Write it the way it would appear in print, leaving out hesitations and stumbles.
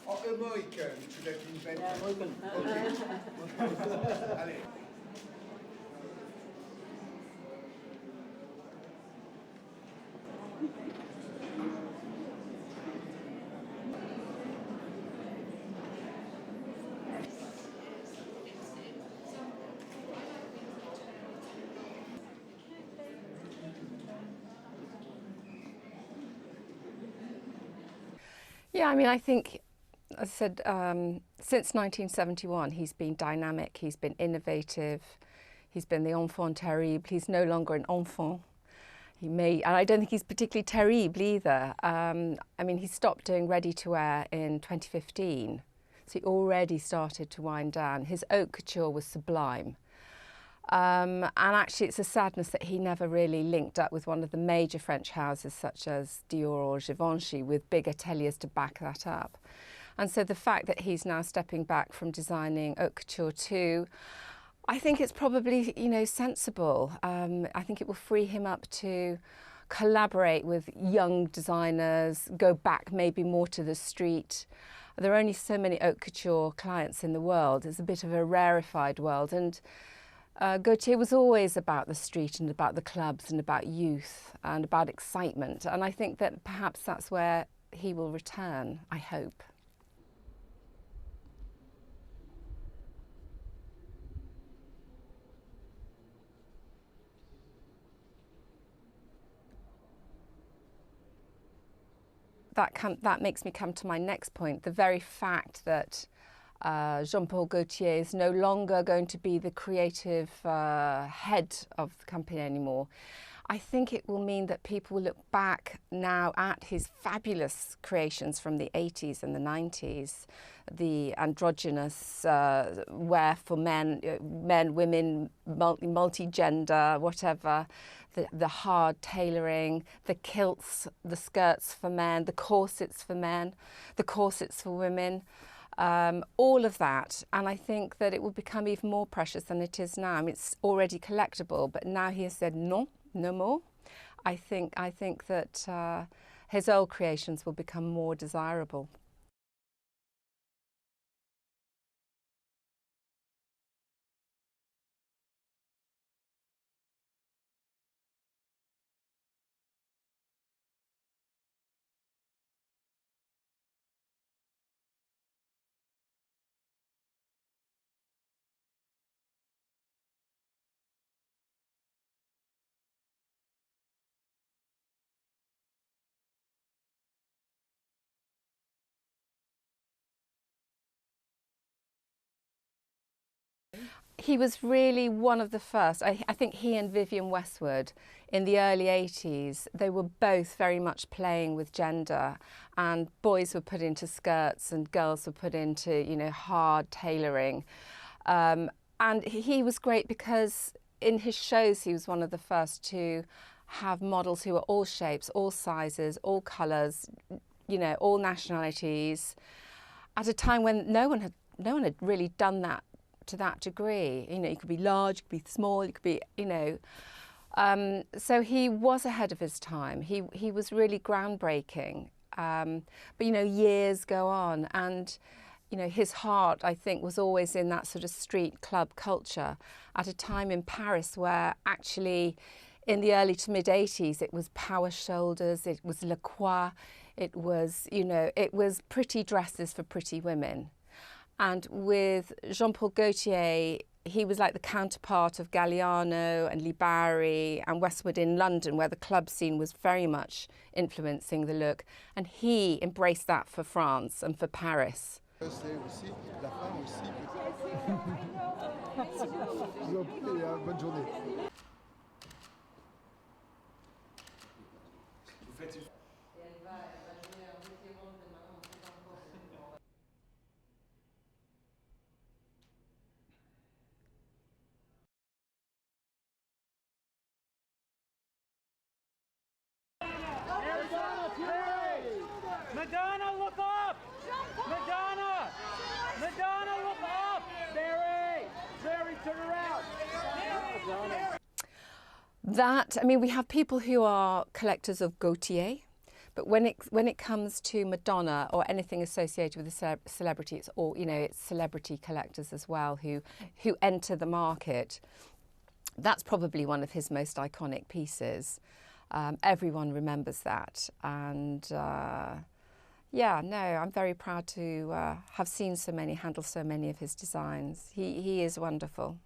Oh, American, tu l'as inventé. Yeah, American. Ok. Allez. Yeah, I mean, I think, as I said, since 1971, he's been dynamic, he's been innovative, he's been the enfant terrible, he's no longer an enfant. And I don't think he's particularly terrible either. I mean, he stopped doing ready-to-wear in 2015, so he already started to wind down. His haute couture was sublime. And actually, it's a sadness that he never really linked up with one of the major French houses, such as Dior or Givenchy, with big ateliers to back that up. And so the fact that he's now stepping back from designing haute couture too, I think it's probably, sensible. I think it will free him up to collaborate with young designers, go back maybe more to the street. There are only so many haute couture clients in the world. It's a bit of a rarefied world. And Gaultier was always about the street and about the clubs and about youth and about excitement. And I think that perhaps that's where he will return, I hope. That makes me come to my next point, the very fact that Jean Paul Gaultier is no longer going to be the creative head of the company anymore. I think it will mean that people will look back now at his fabulous creations from the 80s and the 90s, the androgynous wear for men, women, multi-gender, whatever, the hard tailoring, the kilts, the skirts for men, the corsets for men, the corsets for women. All of that, and I think that it will become even more precious than it is now. I mean, it's already collectible, but now he has said no more. I think that his old creations will become more desirable. He was really one of the first. I think he and Vivienne Westwood in the early 80s, they were both very much playing with gender, and boys were put into skirts and girls were put into, hard tailoring. And he was great because in his shows, he was one of the first to have models who were all shapes, all sizes, all colours, all nationalities, at a time when no one had really done that to that degree. You could be large, you could be small, you could be, so he was ahead of his time. He was really groundbreaking. But years go on, and his heart, I think, was always in that sort of street club culture at a time in Paris where actually in the early to mid 80s it was power shoulders, it was Le Croix, it was pretty dresses for pretty women. And with Jean Paul Gaultier, he was like the counterpart of Galliano and Libari and Westwood in London, where the club scene was very much influencing the look. And he embraced that for France and for Paris. Madonna, look up! Madonna! Madonna, look up! Barry, turn around! We have people who are collectors of Gaultier, But when it comes to Madonna or anything associated with a celebrity, it's all, you know, it's celebrity collectors as well who enter the market. That's probably one of his most iconic pieces. Everyone remembers that, and yeah, no, I'm very proud to have seen handle so many of his designs. He is wonderful.